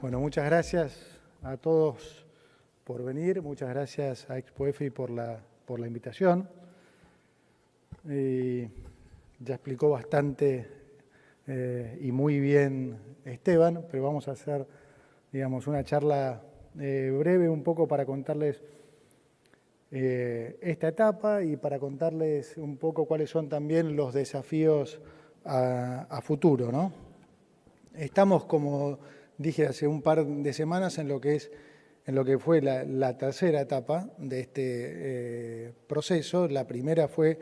Bueno, muchas gracias a todos por venir, muchas gracias a ExpoEFI por la invitación. Ya explicó bastante y muy bien Esteban, pero vamos a hacer, digamos, una charla breve un poco para contarles esta etapa y para contarles un poco cuáles son también los desafíos a futuro, ¿no? Estamos, como dije hace un par de semanas, en lo que fue la tercera etapa de este proceso. La primera fue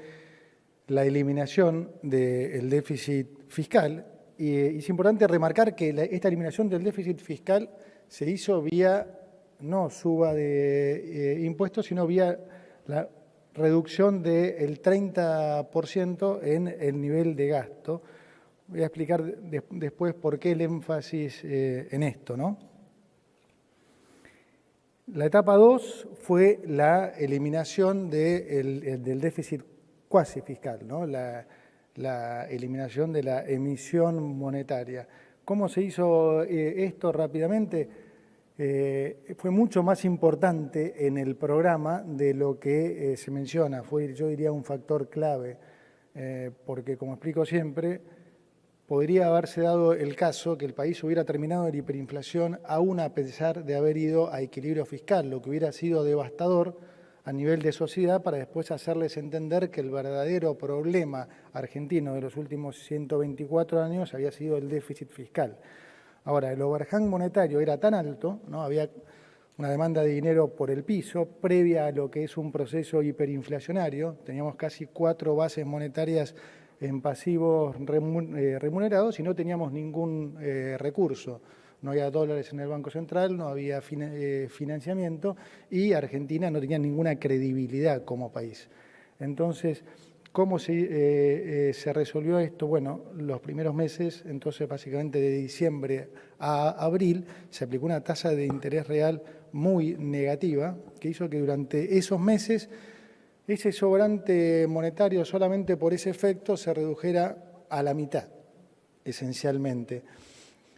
la eliminación del déficit fiscal. Y es importante remarcar que esta eliminación del déficit fiscal se hizo vía no suba de impuestos, sino vía la reducción del 30% en el nivel de gasto. Voy a explicar después por qué el énfasis en esto, ¿no? La etapa 2 fue la eliminación del déficit cuasi fiscal, ¿no? La eliminación de la emisión monetaria. ¿Cómo se hizo esto rápidamente? Fue mucho más importante en el programa de lo que se menciona. Fue, yo diría, un factor clave, porque, como explico siempre, podría haberse dado el caso que el país hubiera terminado en hiperinflación aún a pesar de haber ido a equilibrio fiscal, lo que hubiera sido devastador a nivel de sociedad para después hacerles entender que el verdadero problema argentino de los últimos 124 años había sido el déficit fiscal. Ahora, el overhang monetario era tan alto, ¿no? Había una demanda de dinero por el piso, previa a lo que es un proceso hiperinflacionario. Teníamos casi 4 bases monetarias en pasivos remunerados y no teníamos ningún recurso. No había dólares en el Banco Central, no había financiamiento y Argentina no tenía ninguna credibilidad como país. Entonces, ¿cómo se resolvió esto? Bueno, los primeros meses, entonces básicamente de diciembre a abril, se aplicó una tasa de interés real muy negativa que hizo que durante esos meses ese sobrante monetario solamente por ese efecto se redujera a la mitad, esencialmente.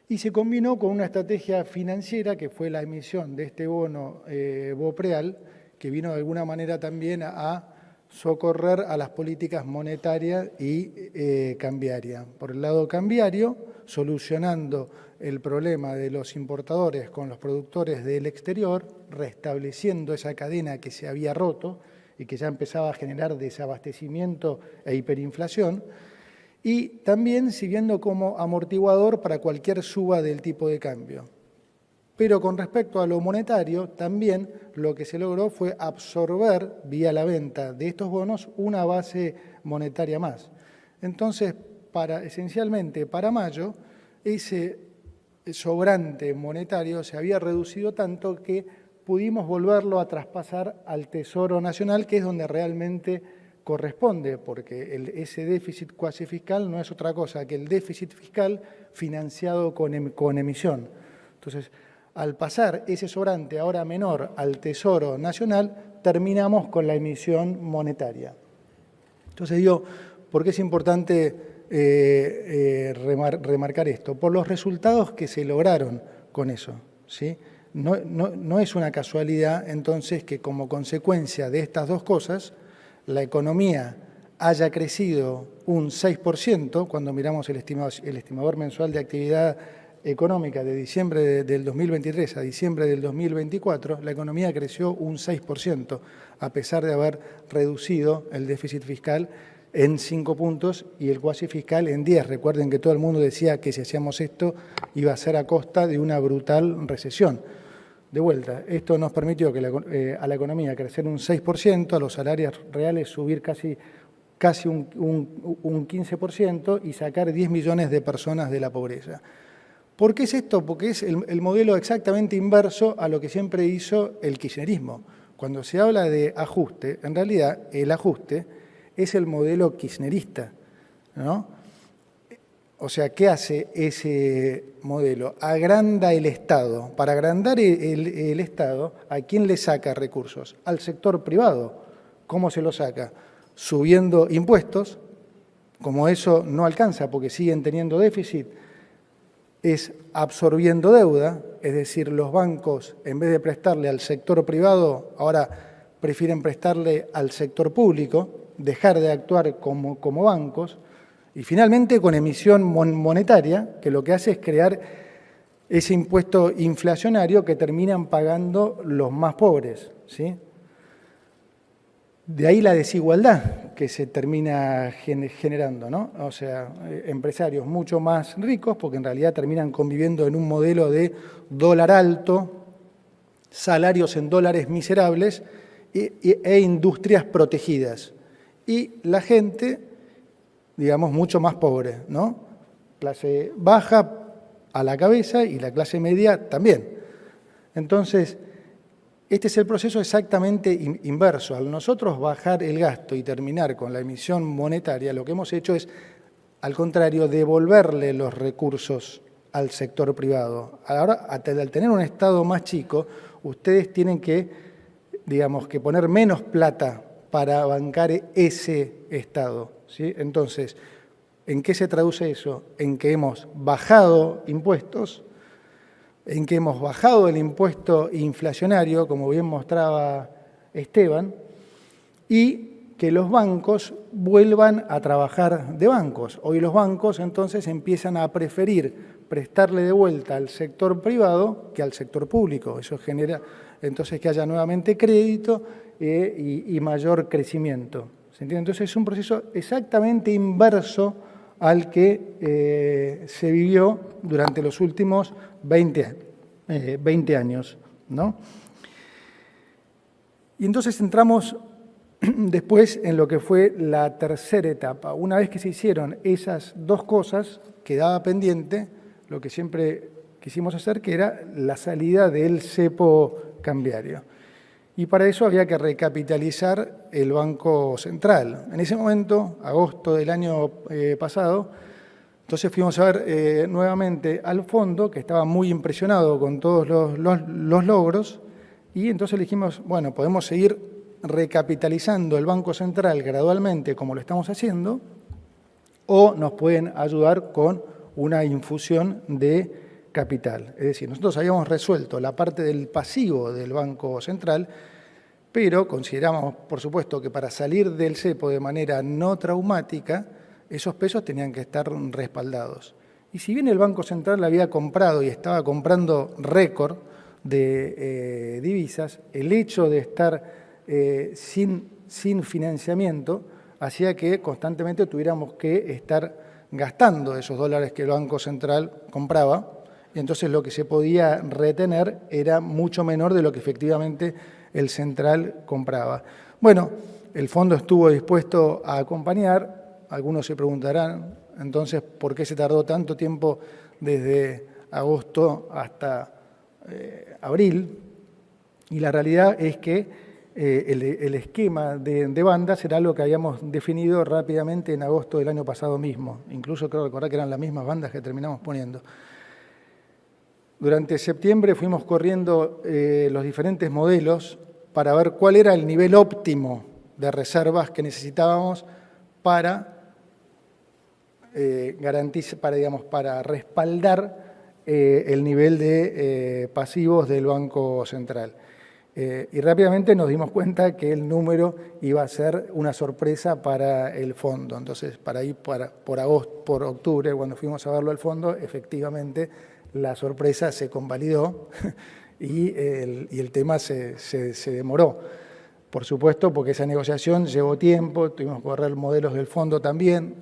Y se combinó con una estrategia financiera que fue la emisión de este bono BOPREAL, que vino de alguna manera también a socorrer a las políticas monetarias y cambiarias. Por el lado cambiario, solucionando el problema de los importadores con los productores del exterior, restableciendo esa cadena que se había roto y que ya empezaba a generar desabastecimiento e hiperinflación, y también sirviendo como amortiguador para cualquier suba del tipo de cambio. Pero con respecto a lo monetario, también lo que se logró fue absorber, vía la venta de estos bonos, una base monetaria más. Entonces, esencialmente para mayo, ese sobrante monetario se había reducido tanto que pudimos volverlo a traspasar al Tesoro Nacional, que es donde realmente corresponde, porque ese déficit cuasi fiscal no es otra cosa que el déficit fiscal financiado con emisión. Entonces, al pasar ese sobrante ahora menor al Tesoro Nacional, terminamos con la emisión monetaria. Entonces digo, ¿por qué es importante remarcar esto? Por los resultados que se lograron con eso, ¿sí? No es una casualidad, entonces, que como consecuencia de estas dos cosas, la economía haya crecido un 6%, cuando miramos el estimador mensual de actividad económica de diciembre del 2023 a diciembre del 2024, la economía creció un 6%, a pesar de haber reducido el déficit fiscal en 5 puntos y el cuasi fiscal en 10. Recuerden que todo el mundo decía que si hacíamos esto iba a ser a costa de una brutal recesión. De vuelta, esto nos permitió que a la economía crecer un 6%, a los salarios reales subir casi un 15% y sacar 10 millones de personas de la pobreza. ¿Por qué es esto? Porque es el modelo exactamente inverso a lo que siempre hizo el kirchnerismo. Cuando se habla de ajuste, en realidad el ajuste es el modelo kirchnerista, ¿no? O sea, ¿qué hace ese modelo? Agranda el Estado. Para agrandar el Estado, ¿a quién le saca recursos? Al sector privado. ¿Cómo se lo saca? Subiendo impuestos, como eso no alcanza porque siguen teniendo déficit, es absorbiendo deuda, es decir, los bancos, en vez de prestarle al sector privado, ahora prefieren prestarle al sector público, dejar de actuar como bancos, y finalmente con emisión monetaria, que lo que hace es crear ese impuesto inflacionario que terminan pagando los más pobres, ¿sí? De ahí la desigualdad que se termina generando, ¿no? O sea, empresarios mucho más ricos, porque en realidad terminan conviviendo en un modelo de dólar alto, salarios en dólares miserables e industrias protegidas. Y la gente, digamos, mucho más pobre, ¿no? Clase baja a la cabeza y la clase media también. Entonces, este es el proceso exactamente inverso. Al nosotros bajar el gasto y terminar con la emisión monetaria, lo que hemos hecho es, al contrario, devolverle los recursos al sector privado. Ahora, al tener un Estado más chico, ustedes tienen que, digamos, que poner menos plata para bancar ese Estado, ¿sí? Entonces, ¿en qué se traduce eso? En que hemos bajado impuestos, en que hemos bajado el impuesto inflacionario, como bien mostraba Esteban, y que los bancos vuelvan a trabajar de bancos. Hoy los bancos entonces empiezan a preferir prestarle de vuelta al sector privado que al sector público. Eso genera entonces que haya nuevamente crédito y mayor crecimiento. ¿Se entiende? Entonces es un proceso exactamente inverso al que se vivió durante los últimos 20 años, ¿no? Y entonces entramos después en lo que fue la tercera etapa. Una vez que se hicieron esas dos cosas, quedaba pendiente lo que siempre quisimos hacer, que era la salida del cepo cambiario. Y para eso había que recapitalizar el Banco Central. En ese momento, agosto del año pasado, entonces fuimos a ver nuevamente al fondo, que estaba muy impresionado con todos los logros, y entonces le dijimos, bueno, podemos seguir recapitalizando el Banco Central gradualmente como lo estamos haciendo, o nos pueden ayudar con una infusión de capital. Es decir, nosotros habíamos resuelto la parte del pasivo del Banco Central, pero consideramos, por supuesto, que para salir del cepo de manera no traumática, esos pesos tenían que estar respaldados. Y si bien el Banco Central había comprado y estaba comprando récord de divisas, el hecho de estar sin financiamiento hacía que constantemente tuviéramos que estar gastando esos dólares que el Banco Central compraba, y entonces lo que se podía retener era mucho menor de lo que efectivamente el central compraba. Bueno, el fondo estuvo dispuesto a acompañar. Algunos se preguntarán, entonces, ¿por qué se tardó tanto tiempo desde agosto hasta abril? Y la realidad es que el esquema de bandas era algo que habíamos definido rápidamente en agosto del año pasado mismo. Incluso creo recordar que eran las mismas bandas que terminamos poniendo. Durante septiembre fuimos corriendo los diferentes modelos para ver cuál era el nivel óptimo de reservas que necesitábamos para garantizar, para respaldar el nivel de pasivos del Banco Central. Y rápidamente nos dimos cuenta que el número iba a ser una sorpresa para el fondo. Entonces, por octubre, cuando fuimos a verlo al fondo, efectivamente la sorpresa se convalidó y el tema se demoró. Por supuesto, porque esa negociación llevó tiempo, tuvimos que correr modelos del fondo también.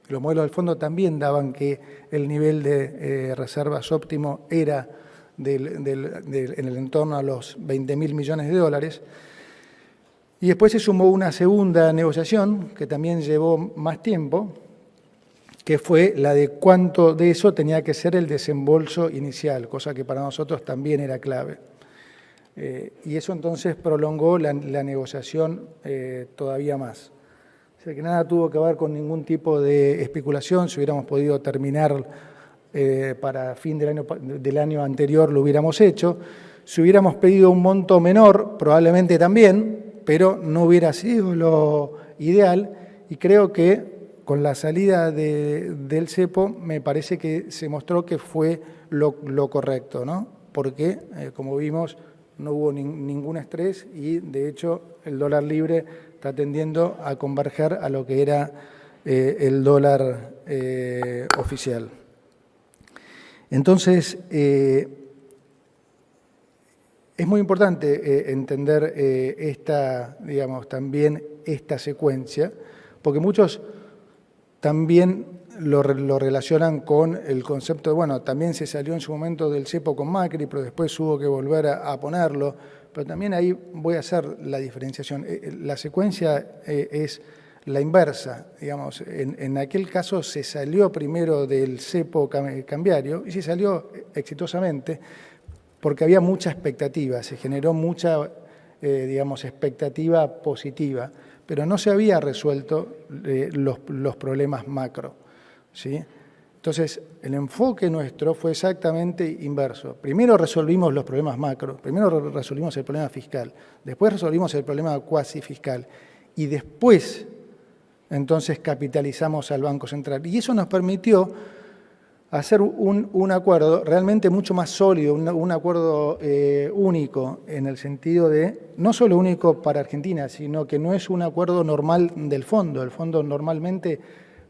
Los modelos del fondo también daban que el nivel de reservas óptimo era en el entorno a los 20.000 millones de dólares. Y después se sumó una segunda negociación que también llevó más tiempo, que fue la de cuánto de eso tenía que ser el desembolso inicial, cosa que para nosotros también era clave. Y eso entonces prolongó la negociación todavía más. O sea que nada tuvo que ver con ningún tipo de especulación. Si hubiéramos podido terminar para fin del año anterior, lo hubiéramos hecho. Si hubiéramos pedido un monto menor, probablemente también, pero no hubiera sido lo ideal. Y creo que con la salida del cepo me parece que se mostró que fue lo correcto, ¿no? Porque, como vimos, no hubo ningún estrés y, de hecho, el dólar libre está tendiendo a converger a lo que era el dólar oficial. Entonces, es muy importante entender también esta secuencia, porque muchos también lo relacionan con el concepto de, bueno, también se salió en su momento del cepo con Macri, pero después hubo que volver a ponerlo, pero también ahí voy a hacer la diferenciación. La secuencia es la inversa, digamos, en aquel caso se salió primero del cepo cambiario y se salió exitosamente porque había mucha expectativa, se generó mucha, expectativa positiva, pero no se había resuelto los problemas macro, ¿sí? Entonces, el enfoque nuestro fue exactamente inverso. Primero resolvimos los problemas macro, primero resolvimos el problema fiscal, después resolvimos el problema cuasi fiscal y después, entonces, capitalizamos al Banco Central. Y eso nos permitió hacer un acuerdo realmente mucho más sólido, un acuerdo único en el sentido de, no solo único para Argentina, sino que no es un acuerdo normal del fondo. El fondo normalmente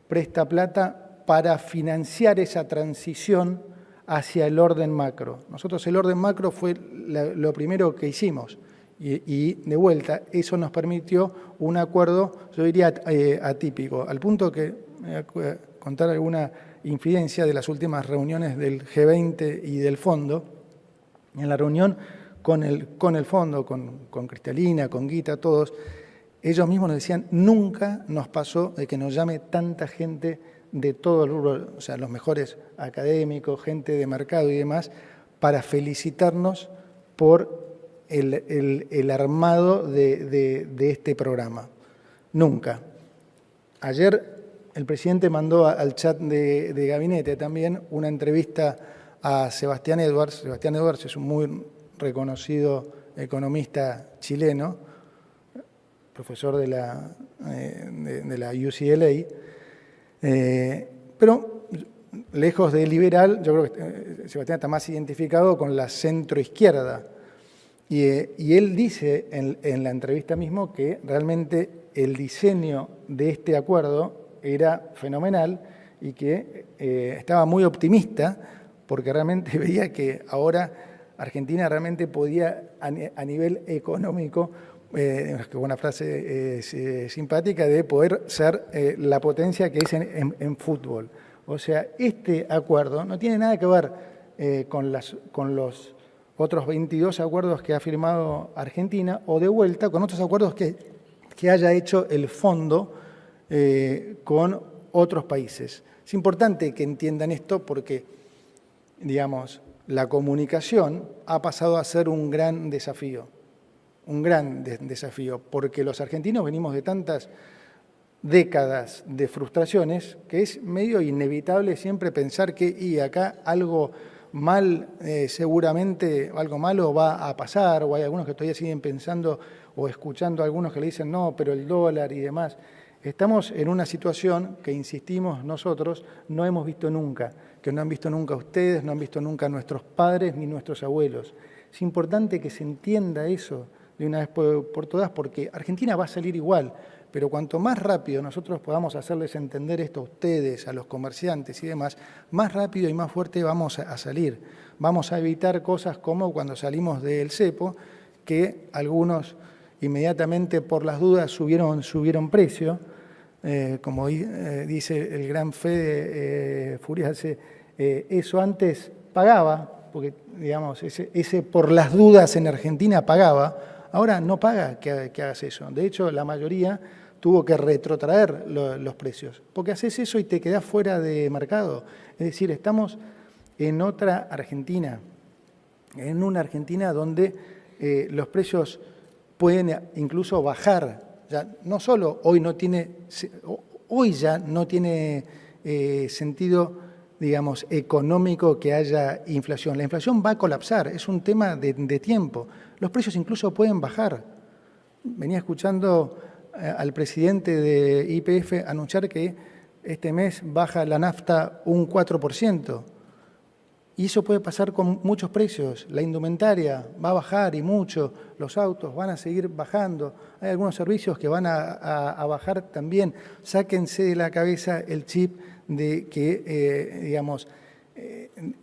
presta plata para financiar esa transición hacia el orden macro. Nosotros el orden macro fue lo primero que hicimos y de vuelta eso nos permitió un acuerdo, yo diría atípico, al punto que, voy a contar alguna infidencia de las últimas reuniones del G20 y del fondo. En la reunión con el fondo, con Cristalina, con Guita, todos, ellos mismos nos decían, nunca nos pasó de que nos llame tanta gente de todo el rubro, o sea, los mejores académicos, gente de mercado y demás, para felicitarnos por el armado de este programa. Nunca. Ayer el presidente mandó al chat de gabinete también una entrevista a Sebastián Edwards. Sebastián Edwards es un muy reconocido economista chileno, profesor de la UCLA, pero lejos de liberal, yo creo que Sebastián está más identificado con la centroizquierda. Y él dice en la entrevista mismo que realmente el diseño de este acuerdo era fenomenal y que estaba muy optimista porque realmente veía que ahora Argentina realmente podía a nivel económico, que buena frase simpática, de poder ser la potencia que es en fútbol. O sea, este acuerdo no tiene nada que ver con los otros 22 acuerdos que ha firmado Argentina o de vuelta con otros acuerdos que haya hecho el fondo con otros países. Es importante que entiendan esto porque, digamos, la comunicación ha pasado a ser un gran desafío, porque los argentinos venimos de tantas décadas de frustraciones que es medio inevitable siempre pensar que acá algo mal, seguramente algo malo va a pasar, o hay algunos que todavía siguen pensando o escuchando a algunos que le dicen no, pero el dólar y demás. Estamos en una situación que, insistimos nosotros, no hemos visto nunca, que no han visto nunca ustedes, no han visto nunca nuestros padres ni nuestros abuelos. Es importante que se entienda eso de una vez por todas, porque Argentina va a salir igual, pero cuanto más rápido nosotros podamos hacerles entender esto a ustedes, a los comerciantes y demás, más rápido y más fuerte vamos a salir. Vamos a evitar cosas como cuando salimos del cepo, que algunos inmediatamente por las dudas subieron precio, como dice el gran Fede Furiase, eso antes pagaba, porque digamos, ese por las dudas en Argentina pagaba, ahora no paga que hagas eso. De hecho, la mayoría tuvo que retrotraer los precios, porque haces eso y te quedás fuera de mercado. Es decir, estamos en otra Argentina, en una Argentina donde los precios pueden incluso bajar. Ya no solo hoy ya no tiene sentido, digamos, económico que haya inflación. La inflación va a colapsar, es un tema de tiempo. Los precios incluso pueden bajar. Venía escuchando al presidente de YPF anunciar que este mes baja la nafta un 4%. Y eso puede pasar con muchos precios. La indumentaria va a bajar y mucho, los autos van a seguir bajando. Hay algunos servicios que van a bajar también. Sáquense de la cabeza el chip de que, digamos,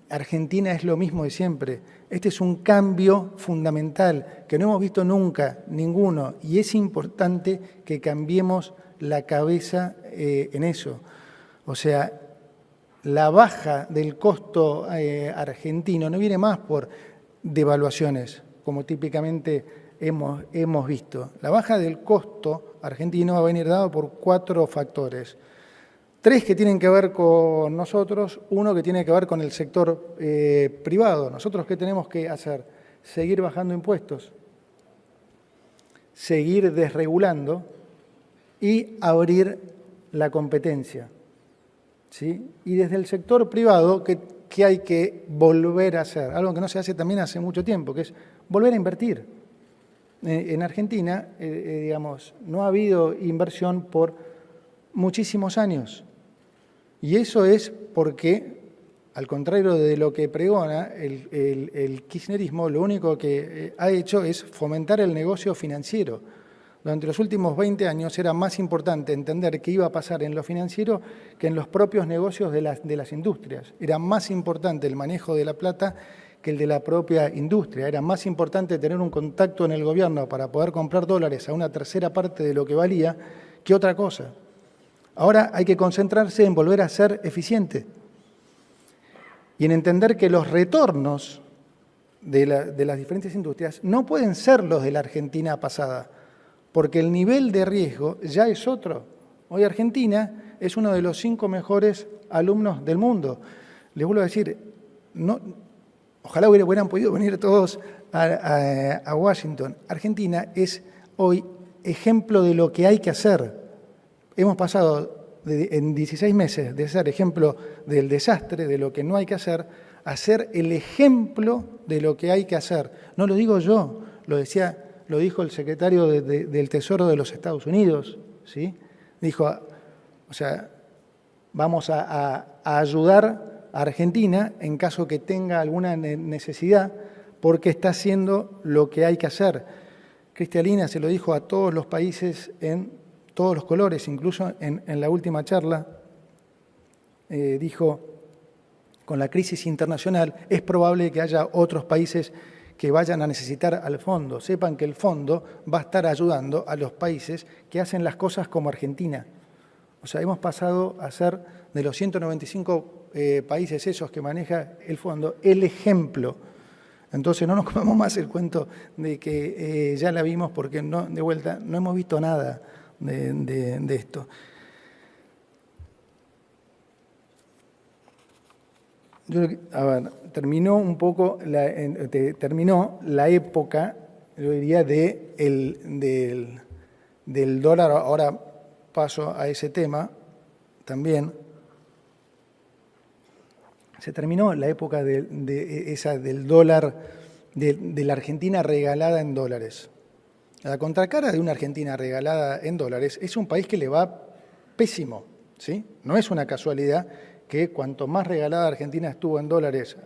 Argentina es lo mismo de siempre. Este es un cambio fundamental que no hemos visto nunca, ninguno, y es importante que cambiemos la cabeza en eso. O sea, la baja del costo argentino no viene más por devaluaciones, como típicamente hemos visto. La baja del costo argentino va a venir dado por 4 factores. 3 que tienen que ver con nosotros, 1 que tiene que ver con el sector privado. ¿Nosotros qué tenemos que hacer? Seguir bajando impuestos, seguir desregulando y abrir la competencia. ¿Sí? Y desde el sector privado, ¿qué hay que volver a hacer? Algo que no se hace también hace mucho tiempo, que es volver a invertir. En Argentina, digamos, no ha habido inversión por muchísimos años. Y eso es porque, al contrario de lo que pregona, el kirchnerismo lo único que ha hecho es fomentar el negocio financiero. Durante los últimos 20 años era más importante entender qué iba a pasar en lo financiero que en los propios negocios de las industrias. Era más importante el manejo de la plata que el de la propia industria. Era más importante tener un contacto en el gobierno para poder comprar dólares a una tercera parte de lo que valía que otra cosa. Ahora hay que concentrarse en volver a ser eficiente y en entender que los retornos de las diferentes industrias no pueden ser los de la Argentina pasada, porque el nivel de riesgo ya es otro. Hoy Argentina es uno de los 5 mejores alumnos del mundo. Les vuelvo a decir, no, ojalá hubieran podido venir todos a Washington. Argentina es hoy ejemplo de lo que hay que hacer. Hemos pasado en 16 meses de ser ejemplo del desastre, de lo que no hay que hacer, a ser el ejemplo de lo que hay que hacer. No lo digo yo, lo dijo el secretario del Tesoro de los Estados Unidos, ¿sí? Dijo, o sea, vamos a ayudar a Argentina en caso que tenga alguna necesidad, porque está haciendo lo que hay que hacer. Kristalina se lo dijo a todos los países en todos los colores, incluso en la última charla, dijo, con la crisis internacional es probable que haya otros países que vayan a necesitar al fondo. Sepan que el fondo va a estar ayudando a los países que hacen las cosas como Argentina. O sea, hemos pasado a ser de los 195 países esos que maneja el fondo, el ejemplo. Entonces no nos comamos más el cuento de que ya la vimos porque no, de vuelta no hemos visto nada de esto. Yo creo que, a ver, terminó la época, yo diría, del dólar. Ahora paso a ese tema también. Se terminó la época del dólar, de la Argentina regalada en dólares. La contracara de una Argentina regalada en dólares es un país que le va pésimo, ¿sí? No es una casualidad que cuanto más regalada Argentina estuvo en dólares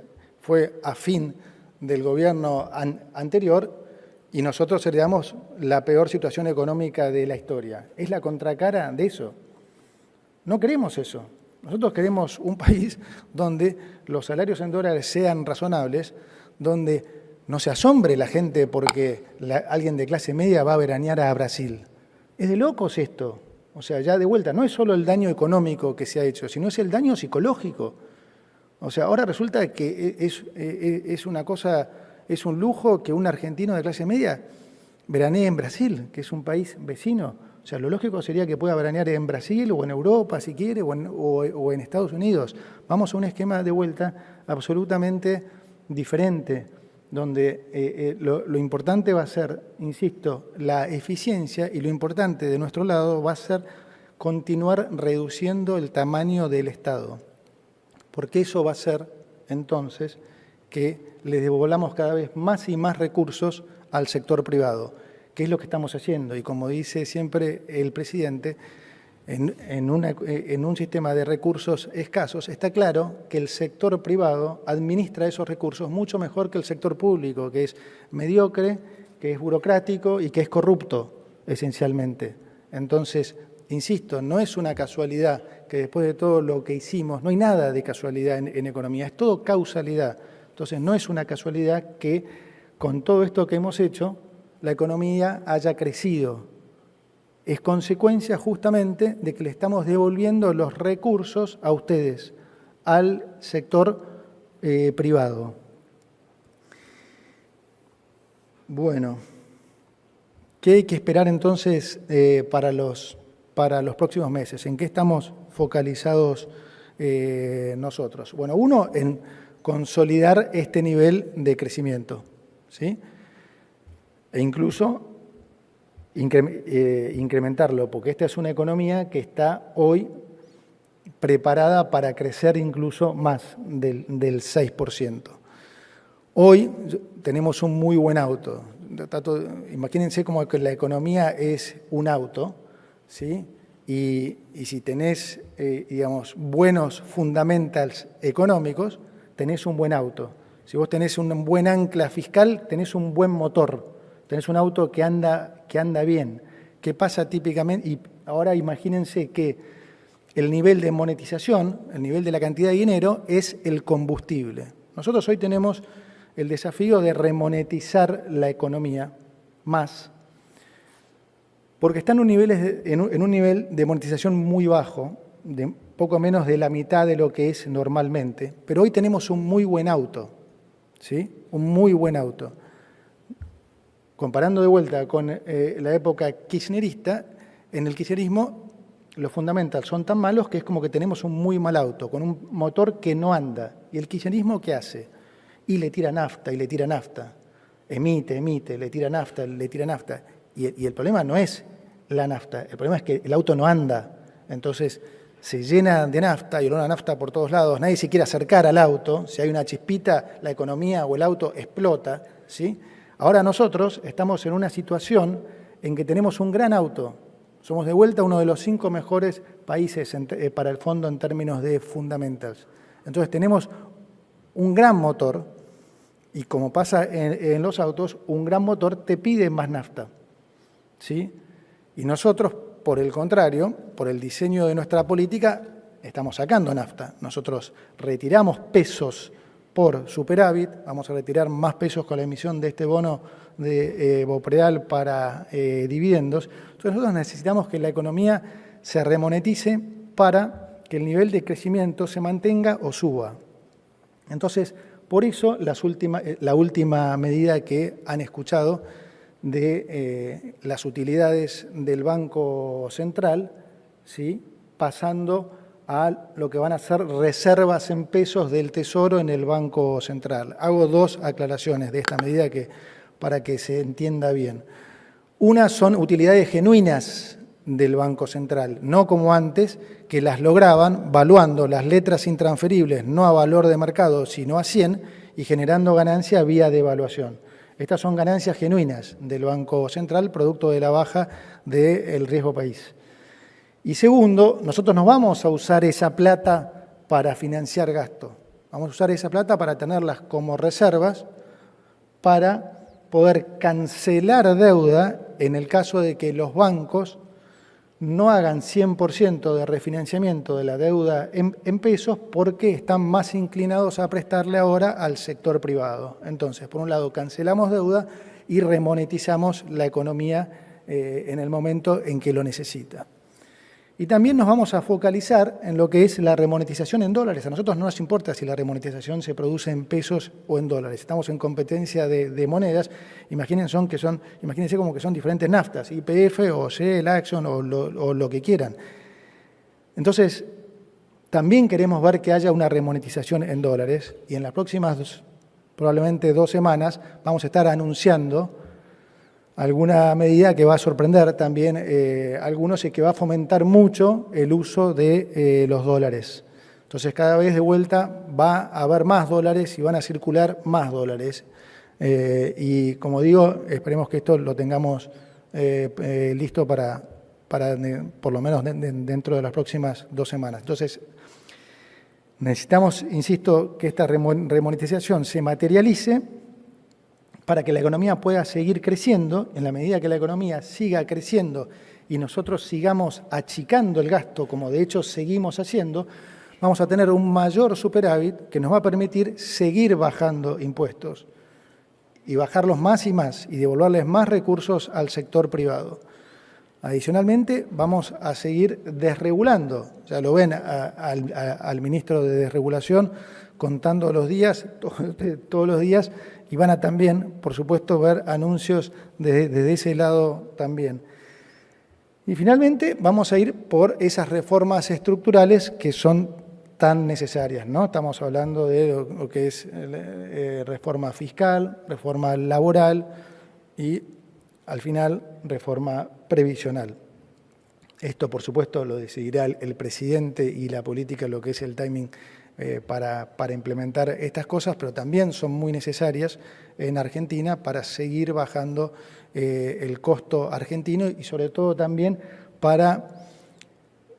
fue a fin del gobierno anterior y nosotros heredamos la peor situación económica de la historia. Es la contracara de eso. No queremos eso. Nosotros queremos un país donde los salarios en dólares sean razonables, donde no se asombre la gente porque alguien de clase media va a veranear a Brasil. Es de locos esto. O sea, ya de vuelta, no es solo el daño económico que se ha hecho, sino es el daño psicológico. O sea, ahora resulta que es una cosa, es un lujo que un argentino de clase media veranee en Brasil, que es un país vecino. O sea, lo lógico sería que pueda veranear en Brasil o en Europa, si quiere, o en Estados Unidos. Vamos a un esquema de vuelta absolutamente diferente, donde lo importante va a ser, insisto, la eficiencia, y lo importante de nuestro lado va a ser continuar reduciendo el tamaño del Estado, porque eso va a ser, entonces, que le devolvamos cada vez más y más recursos al sector privado, que es lo que estamos haciendo. Y como dice siempre el presidente, en un sistema de recursos escasos, está claro que el sector privado administra esos recursos mucho mejor que el sector público, que es mediocre, que es burocrático y que es corrupto, esencialmente. Entonces, insisto, no es una casualidad que después de todo lo que hicimos, no hay nada de casualidad en economía, es todo causalidad. Entonces, no es una casualidad que con todo esto que hemos hecho, la economía haya crecido. Es consecuencia justamente de que le estamos devolviendo los recursos a ustedes, al sector privado. Bueno, ¿qué hay que esperar entonces para los próximos meses? ¿En qué estamos focalizados nosotros? Bueno, uno, en consolidar este nivel de crecimiento, ¿sí? E incluso incrementarlo, porque esta es una economía que está hoy preparada para crecer incluso más del 6%. Hoy tenemos un muy buen auto. Imagínense como que la economía es un auto, ¿sí? Y si tenés, digamos, buenos fundamentals económicos, tenés un buen auto. Si vos tenés un buen ancla fiscal, tenés un buen motor. Tenés un auto que anda bien. ¿Qué pasa típicamente? Y ahora imagínense que el nivel de monetización, el nivel de la cantidad de dinero, es el combustible. Nosotros hoy tenemos el desafío de remonetizar la economía más, porque está en un nivel de monetización muy bajo, de poco menos de la mitad de lo que es normalmente, pero hoy tenemos un muy buen auto, ¿sí? Un muy buen auto. Comparando de vuelta con la época kirchnerista, en el kirchnerismo los fundamentals son tan malos que es como que tenemos un muy mal auto, con un motor que no anda. ¿Y el kirchnerismo qué hace? Y le tira nafta, y le tira nafta. Emite, le tira nafta, le tira nafta. Y el problema no es la nafta, el problema es que el auto no anda. Entonces se llena de nafta y olor a nafta por todos lados. Nadie se quiere acercar al auto. Si hay una chispita, la economía o el auto explota, ¿sí? Ahora nosotros estamos en una situación en que tenemos un gran auto. Somos de vuelta uno de los 5 mejores países para el fondo en términos de fundamentals. Entonces tenemos un gran motor y como pasa en los autos, un gran motor te pide más nafta, ¿sí? Y nosotros, por el contrario, por el diseño de nuestra política, estamos sacando nafta. Nosotros retiramos pesos por superávit, vamos a retirar más pesos con la emisión de este bono de Bopreal para dividendos. Entonces nosotros necesitamos que la economía se remonetice para que el nivel de crecimiento se mantenga o suba. Entonces, por eso la última medida que han escuchado de las utilidades del Banco Central, ¿sí? Pasando a lo que van a ser reservas en pesos del Tesoro en el Banco Central. Hago 2 aclaraciones de esta medida para que se entienda bien. Una son utilidades genuinas del Banco Central, no como antes, que las lograban valuando las letras intransferibles no a valor de mercado, sino a 100 y generando ganancia vía devaluación. Estas son ganancias genuinas del Banco Central, producto de la baja del riesgo país. Y segundo, nosotros no vamos a usar esa plata para financiar gasto. Vamos a usar esa plata para tenerlas como reservas para poder cancelar deuda en el caso de que los bancos no hagan 100% de refinanciamiento de la deuda en pesos porque están más inclinados a prestarle ahora al sector privado. Entonces, por un lado, cancelamos deuda y remonetizamos la economía en el momento en que lo necesita. Y también nos vamos a focalizar en lo que es la remonetización en dólares. A nosotros no nos importa si la remonetización se produce en pesos o en dólares. Estamos en competencia de monedas. Imagínense como que son diferentes naftas, YPF o Shell, Action o lo que quieran. Entonces, también queremos ver que haya una remonetización en dólares y en las próximas probablemente 2 semanas vamos a estar anunciando alguna medida que va a sorprender también a algunos y que va a fomentar mucho el uso de los dólares. Entonces, cada vez de vuelta va a haber más dólares y van a circular más dólares. Y como digo, esperemos que esto lo tengamos listo para por lo menos dentro de las próximas 2 semanas. Entonces, necesitamos, insisto, que esta remonetización se materialice para que la economía pueda seguir creciendo. En la medida que la economía siga creciendo y nosotros sigamos achicando el gasto, como de hecho seguimos haciendo, vamos a tener un mayor superávit que nos va a permitir seguir bajando impuestos y bajarlos más y más y devolverles más recursos al sector privado. Adicionalmente, vamos a seguir desregulando. Ya lo ven al ministro de Desregulación contando los días, todos los días, y van a también, por supuesto, ver anuncios desde ese lado también. Y finalmente vamos a ir por esas reformas estructurales que son tan necesarias, ¿no? Estamos hablando de lo que es reforma fiscal, reforma laboral y, al final, reforma previsional. Esto, por supuesto, lo decidirá el presidente y la política, lo que es el timing para implementar estas cosas, pero también son muy necesarias en Argentina para seguir bajando el costo argentino y, sobre todo, también para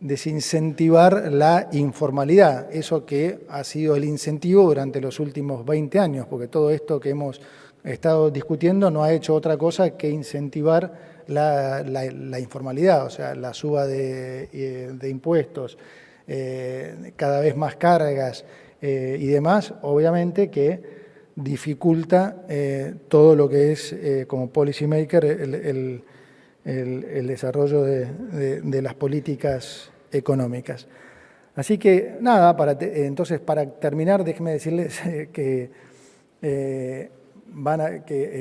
desincentivar la informalidad, eso que ha sido el incentivo durante los últimos 20 años, porque todo esto que hemos estado discutiendo no ha hecho otra cosa que incentivar la informalidad, o sea, la suba de impuestos, cada vez más cargas y demás, obviamente que dificulta todo lo que es, como policymaker, el desarrollo de las políticas económicas. Así que, nada, entonces, para terminar, déjenme decirles que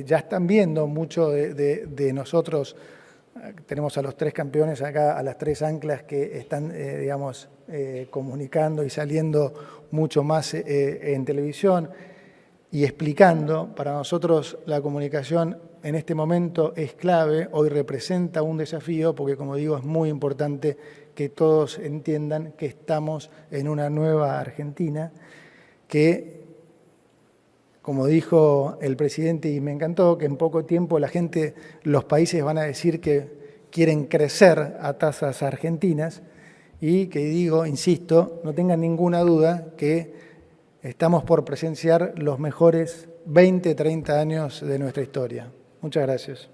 ya están viendo mucho de nosotros. Tenemos a los 3 campeones acá, a las 3 anclas que están, digamos, comunicando y saliendo mucho más en televisión y explicando. Para nosotros la comunicación en este momento es clave, hoy representa un desafío porque, como digo, es muy importante que todos entiendan que estamos en una nueva Argentina, que, como dijo el presidente, y me encantó, que en poco tiempo los países van a decir que quieren crecer a tasas argentinas y que insisto, no tengan ninguna duda que estamos por presenciar los mejores 20, 30 años de nuestra historia. Muchas gracias.